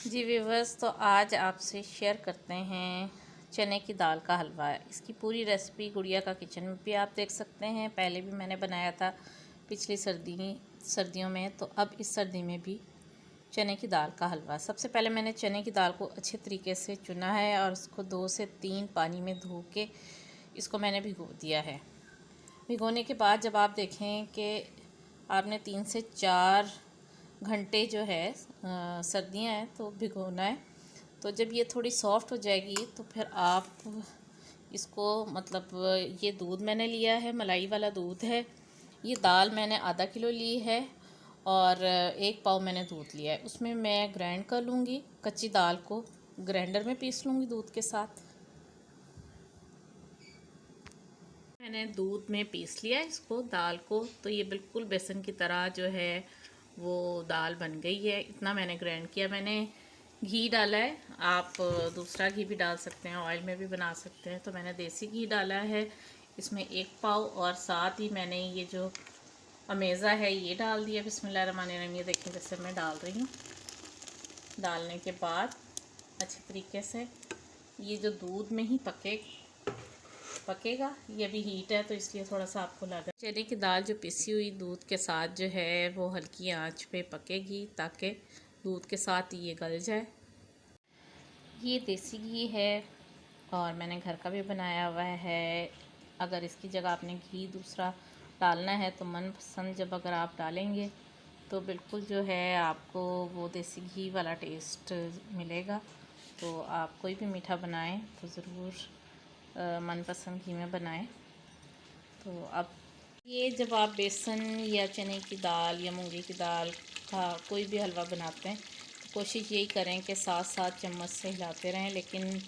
जी viewers, तो आज आपसे शेयर करते हैं चने की दाल का हलवा। इसकी पूरी रेसिपी गुड़िया का किचन में भी आप देख सकते हैं। पहले भी मैंने बनाया था पिछली सर्दियों में, तो अब इस सर्दी में भी चने की दाल का हलवा। सबसे पहले मैंने चने की दाल को अच्छे तरीके से चुना है और उसको 2 से 3 पानी में धो के इसको मैंने भिगो दिया है। भिगोने के बाद जब आप देखें कि आपने 3 से 4 घंटे जो है सर्दियाँ हैं तो भिगोना है, तो जब ये थोड़ी सॉफ्ट हो जाएगी तो फिर आप इसको ये दूध मैंने लिया है, मलाई वाला दूध है। ये दाल मैंने आधा किलो ली है और 1 पाव मैंने दूध लिया है। उसमें मैं ग्राइंड कर लूँगी, कच्ची दाल को ग्राइंडर में पीस लूँगी दूध के साथ। मैंने दूध में पीस लिया इसको, दाल को, तो ये बिल्कुल बेसन की तरह जो है वो दाल बन गई है। इतना मैंने ग्राइंड किया। मैंने घी डाला है, आप दूसरा घी भी डाल सकते हैं, ऑयल में भी बना सकते हैं। तो मैंने देसी घी डाला है इसमें 1 पाव, और साथ ही मैंने ये जो अमेज़ा है ये डाल दिया। बिस्मिल्लाहिर्रहमानिर्रहीम। ये देखिए जैसे मैं डाल रही हूँ। डालने के बाद अच्छे तरीके से ये जो दूध में ही पकेगा। ये अभी हीट है तो इसलिए थोड़ा सा आपको लगा। चने की दाल जो पिसी हुई दूध के साथ जो है वो हल्की आंच पे पकेगी ताकि दूध के साथ ये गल जाए। ये देसी घी है और मैंने घर का भी बनाया हुआ है। अगर इसकी जगह आपने घी दूसरा डालना है तो मनपसंद जब अगर आप डालेंगे तो बिल्कुल जो है आपको वो देसी घी वाला टेस्ट मिलेगा। तो आप कोई भी मीठा बनाएं तो ज़रूर मनपसंद घी में बनाएं। तो अब ये जब आप बेसन या चने की दाल या मूंगी की दाल का कोई भी हलवा बनाते हैं तो कोशिश यही करें कि साथ साथ चम्मच से हिलाते रहें, लेकिन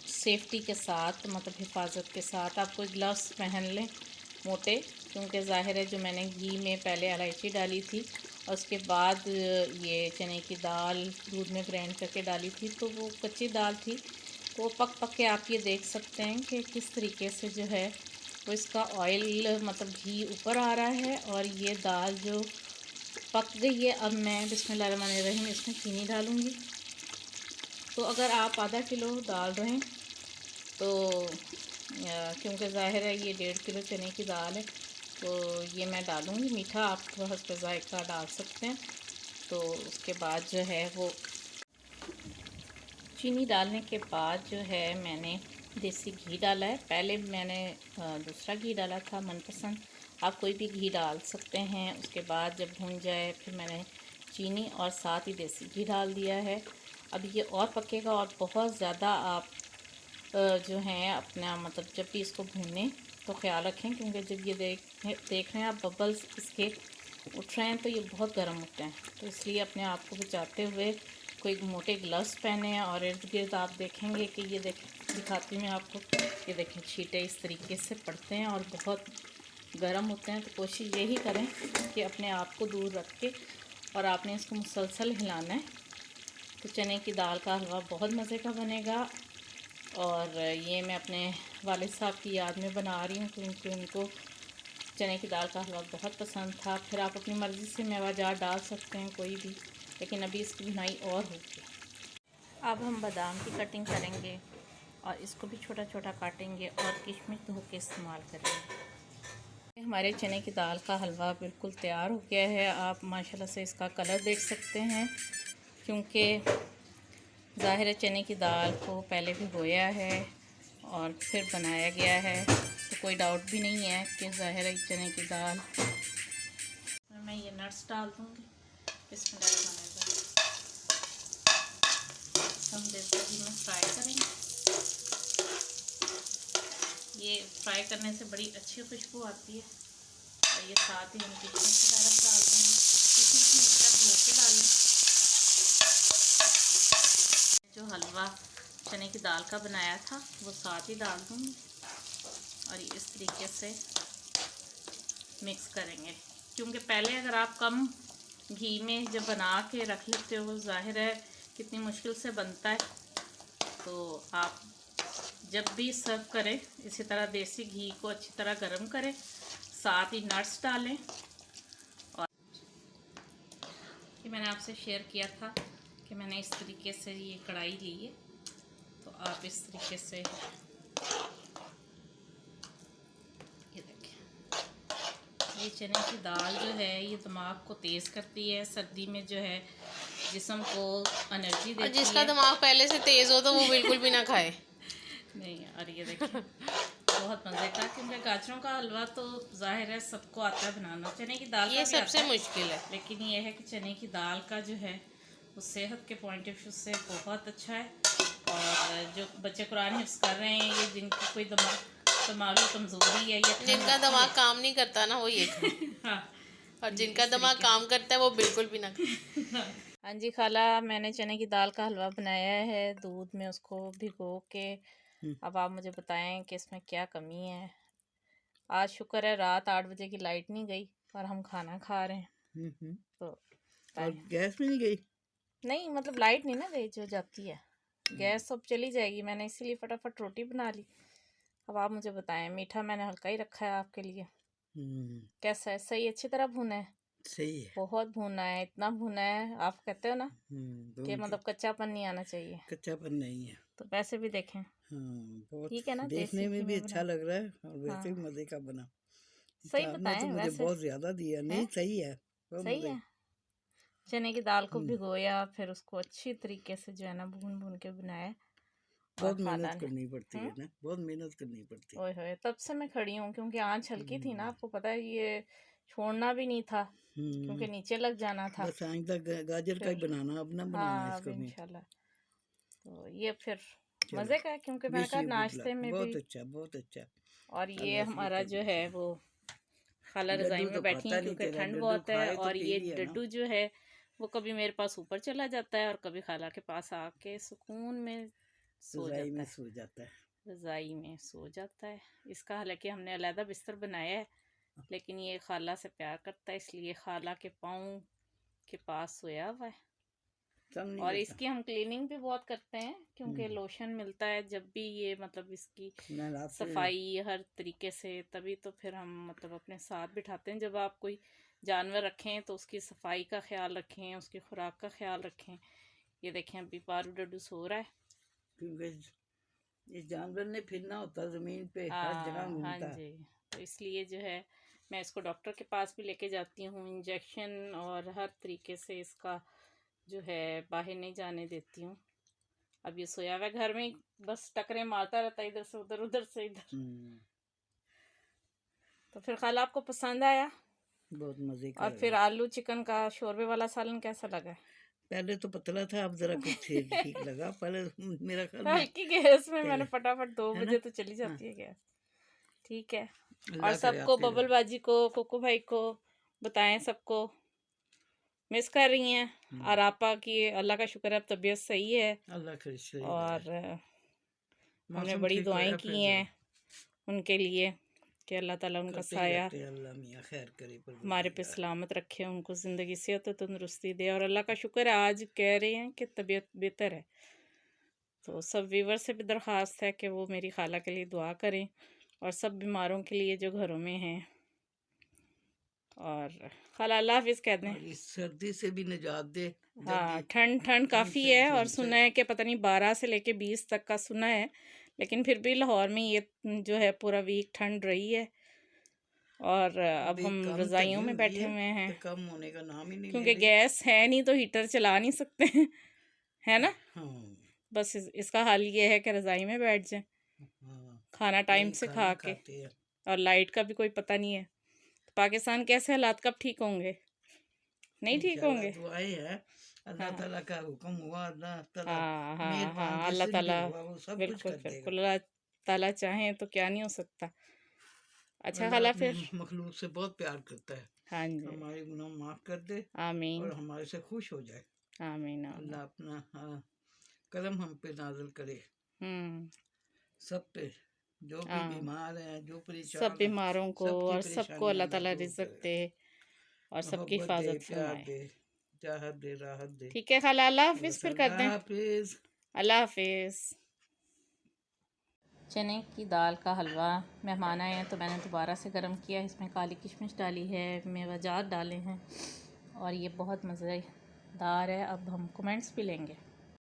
सेफ्टी के साथ, हिफाजत के साथ। आप कोई ग्लव्स पहन लें मोटे, क्योंकि ज़ाहिर है जो मैंने घी में पहले इलायची डाली थी और उसके बाद ये चने की दाल दूध में ग्राइंड करके डाली थी, तो वो कच्ची दाल थी, तो पक के आप ये देख सकते हैं कि किस तरीके से जो है वो इसका ऑयल घी ऊपर आ रहा है और ये दाल जो पक गई है। अब मैं बिस्मिल्लाहिर्रहमानिर्रहीम इसमें चीनी डालूँगी। तो अगर आप आधा किलो डाल रहे हैं तो क्योंकि ज़ाहिर है ये 1.5 किलो चने की दाल है, तो ये मैं डालूँगी। मीठा आप हस्ब ज़ायक़ा डाल सकते हैं। तो उसके बाद जो है वो चीनी डालने के बाद जो है मैंने देसी घी डाला है। पहले मैंने दूसरा घी डाला था मनपसंद, आप कोई भी घी डाल सकते हैं। उसके बाद जब भून जाए फिर मैंने चीनी और साथ ही देसी घी डाल दिया है। अब ये और पकेगा और बहुत ज़्यादा आप जो हैं अपना जब भी इसको भूनें तो ख़्याल रखें, क्योंकि जब ये देख रहे हैं आप बबल्स इसके उठ रहे हैं तो ये बहुत गर्म होते हैं। तो इसलिए अपने आप को बचाते हुए कोई मोटे ग्लव्स पहने हैं और इर्द गिर्द आप देखेंगे कि ये दिखाती मैं आपको, ये देखें छींटे इस तरीके से पड़ते हैं और बहुत गर्म होते हैं। तो कोशिश यही करें कि अपने आप को दूर रख के और आपने इसको मुसलसल हिलाना है। तो चने की दाल का हलवा बहुत मज़े का बनेगा। और ये मैं अपने वालिद साहब की याद में बना रही हूँ क्योंकि उनको चने की दाल का हलवा बहुत पसंद था। फिर आप अपनी मर्ज़ी से मेवा जार डाल सकते हैं कोई भी, लेकिन अभी इसकी बुनाई और होगी। अब हम बादाम की कटिंग करेंगे और इसको भी छोटा छोटा काटेंगे और किशमिश धो के इस्तेमाल करेंगे। हमारे चने की दाल का हलवा बिल्कुल तैयार हो गया है। आप माशाल्लाह से इसका कलर देख सकते हैं, क्योंकि ज़ाहिर है चने की दाल को पहले भिगोया है और फिर बनाया गया है, तो कोई डाउट भी नहीं है कि ज़ाहिर है चने की दाल। मैं ये नट्स डाल दूँगी। इसमें हम जैसे घी में फ्राई करेंगे। ये फ्राई करने से बड़ी अच्छी खुशबू आती है। और ये साथ ही हम किशमिश वगैरह डाल देंगे। किशमिश धो के डालें। जो हलवा चने की दाल का बनाया था वो साथ ही डाल दूँगी और ये इस तरीके से मिक्स करेंगे। क्योंकि पहले अगर आप कम घी में जब बना के रख लेते हो, ज़ाहिर है कितनी मुश्किल से बनता है, तो आप जब भी सर्व करें इसी तरह देसी घी को अच्छी तरह गर्म करें, साथ ही नट्स डालें। और ये मैंने आपसे शेयर किया था कि देखिए मैंने इस तरीके से ये कढ़ाई ली है, तो आप इस तरीके से ये देखें। ये चने की दाल जो है ये दिमाग को तेज़ करती है, सर्दी में जो है जिस्म को एनर्जी देती है। जिसका दिमाग पहले से तेज़ हो तो वो बिल्कुल भी ना खाए। नहीं, और ये देखिए बहुत मज़े का, क्योंकि गाजरों का हलवा तो जाहिर है सबको आता है बनाना, चने की दाल ये का भी सबसे आता है, मुश्किल है। लेकिन ये है कि चने की दाल का जो है वो सेहत के पॉइंट ऑफ व्यू से बहुत अच्छा है। और जो बच्चे कुरान हिफ्ज़ कर रहे हैं, ये जिनकी कोई दिमागी कमज़ोरी है या जिनका दिमाग काम नहीं करता ना वो ये खाए। हाँ, और जिनका दिमाग काम करता है वो बिल्कुल भी ना खाए। हाँ जी खाला, मैंने चने की दाल का हलवा बनाया है दूध में उसको भिगो के। अब आप मुझे बताएं कि इसमें क्या कमी है। आज शुक्र है रात 8 बजे की लाइट नहीं गई और हम खाना खा रहे हैं। तो और गैस भी नहीं गई? नहीं, मतलब लाइट नहीं ना गई जो जाती है, गैस सब चली जाएगी। मैंने इसीलिए फटाफट रोटी बना ली। अब आप मुझे बताएं, मीठा मैंने हल्का ही रखा है आपके लिए। कैसा है? सही, अच्छी तरह भुना है? सही है। बहुत भुना है, इतना भुना है आप कहते हो ना कि मतलब कच्चापन नहीं आना चाहिए। कच्चापन नहीं है। तो वैसे भी देखें, बहुत ठीक है ना, देखने में भी अच्छा लग रहा है और वैसे भी हाँ। मज़े का बना। सही आपने तो बताएं मुझे वैसे बहुत ज़्यादा दिया। नहीं, सही है, बहुत सही मज़े। है। चने की दाल को भिगोया, फिर उसको अच्छी तरीके से जो है ना भून भून के बनाया। और बहुत खाला मेहनत ने करनी पड़ती है ना, बहुत मेहनत करनी पड़ती है। ओए होए, तब से मैं खड़ी हूँ क्योंकि आँच हल्की थी ना, आपको पता है ये छोड़ना भी नहीं था क्योंकि नीचे लग जाना था। बस आइंदा गाजर का ही बनाना, अब ना बनाना हाँ, अब इसको भी। इंशाल्लाह। तो ये फिर चलो, मज़े का है क्योंकि मैंने विश कहा यू गुड लक। नाश्ते में भी। बहुत अच्छा, बहुत अच्छा। और ये अल्लाह से ये हमारा जो करना है चाहिए। वो खाला रज़ाई डड्डू में तो बैठी खाता हैं नहीं क्योंकि तेरा, ठंड डड्डू बहुत है। खाए तो और पी ये लिया ना। डड्डू जो है वो कभी मेरे पास ऊपर चला जाता है और कभी खाला के पास आके सुकून में सो रज़ाई जाता में है, सो जाता है। रज़ाई में सो जाता है। इसका हालांकि हमने अलहदा बिस्तर बनाया है, लेकिन ये खाला से प्यार करता है इसलिए खाला के पाँव के पास सोया हुआ है। सब नहीं और करता। इसकी हम क्लीनिंग भी बहुत करते हैं क्योंकि लोशन मिलता है जब भी ये मतलब इसकी सफाई हर तरीके से, तभी तो फिर हम मतलब अपने साथ बिठाते हैं। जब आप कोई जानवर रखें तो उसकी सफाई का ख्याल रखें, उसकी खुराक का ख्याल रखें। ये देखें अभी पारू डड्डू सो रहा है क्योंकि इस जानवर ने फिरना होता ज़मीन पे, हर जगह हाँ घूमता है। जी, तो इसलिए जो है मैं इसको डॉक्टर के पास भी लेके जाती हूँ, इंजेक्शन और हर तरीके से इसका जो है बाहर नहीं जाने देती हूँ। अब ये सोया हुआ है घर में ही, बस टकरे मारता रहता है इधर से उधर, उधर से इधर। तो फिर खाला आपको पसंद आया? बहुत मज़े का और लगा। फिर आलू चिकन का शोरबे वाला सालन कैसा लगा? पहले तो पतला था, अब ज़रा कुछ ठीक लगा। पहले मेरा ख्याल में हल्की गैस में मैंने पहले, फटाफट 2 है ना? बजे तो चली हाँ, जाती है गैस। ठीक है। और अल्लाह करे सबको, आपके बबल बाजी को, कोको भाई को बताएं, सबको मिस कर रही हैं। और आपा की अल्लाह का शुक्र है अब तबीयत सही है अल्लाह करे सही और रहे। हमने मौसम बड़ी ठीक दुआएं होया की फिर हैं जरा उनके लिए कि अल्लाह ताला उनका करते ही साया रहते हैं। अल्लाह मियाँ खैर करे हमारे पे परवरदिगार। सलामत रखे, उनको ज़िंदगी सेहत और तंदुरुस्ती दे। और अल्लाह का शुक्र है आज कह रहे हैं कि तबीयत बेहतर है। तो सब व्यूवर से भी दरख्वास्त है कि वो मेरी खाला के लिए दुआ करें और सब बीमारों के लिए जो घरों में हैं। और खाला अल्लाह हाफिज़ कह दें। और इस सर्दी से भी निजात दे हाँ, जल्दी। ठंड काफ़ी से है और झुलसे सुना है कि पता नहीं 12 से लेके 20 तक का सुना है, लेकिन फिर भी लाहौर में ये जो है पूरा वीक ठंड रही है। और अब अभी हम कम तो रज़ाइयों नहीं में हुई बैठे है, हुए हैं तो कम होने का नाम ही नहीं ले क्योंकि रही। गैस है नहीं तो हीटर चला नहीं सकते हैं, है ना? हाँ, बस इसका हाल ये है कि रज़ाई में बैठ जाएं, हाँ, खाना टाइम यही से खा खाना के। खाते हैं। और लाइट का भी कोई पता नहीं है। तो पाकिस्तान कैसे हालात कब ठीक होंगे? नहीं ठीक इंशाल्लाह होंगे। दुआएं है, अल्लाह हाँ ताला का हुक्म हुआ, अल्लाह ताला हाँ हाँ मेहरबान हाँ, जिस अल्लाह दिन भी ताला हुआ वो सब कुछ बिल्कुल कर देगा। बिल्कुल, अल्लाह ताला चाहें तो क्या नहीं हो सकता। अच्छा अल्लाह खाला अपने फिर, मखलूक से बहुत प्यार करता है। हाँ जी, हमारे गुनाह माफ़ कर दे आमीन और हमारे से खुश हो जाए। आमीन आमीन। अल्लाह अपना करम हम पे नाज़िल करे, हम्म, सब पे, जो भी हाँ, बीमार हैं, जो सब परेशान हैं, बीमारों को सबकी और सबको परेशानियां अल्लाह अल्लाह ताला दूर रिज़्क़ करे, दे और सबकी मोहब्बत दे, हिफाजत प्यार फरमाए। दे, चाहत दे, राहत दे। ठीक है खाला, अल्लाह हाफिज़, बस फिर कर अल्लाह दें। हाफिज़। अल्लाह हाफिज़। चने की दाल का हलवा मेहमान आए हैं तो मैंने दोबारा से गर्म किया। इसमें काली किशमिश डाली है, मेवा जात डाले हैं और ये बहुत मज़ेदार है। अब हम कमेंट्स भी लेंगे।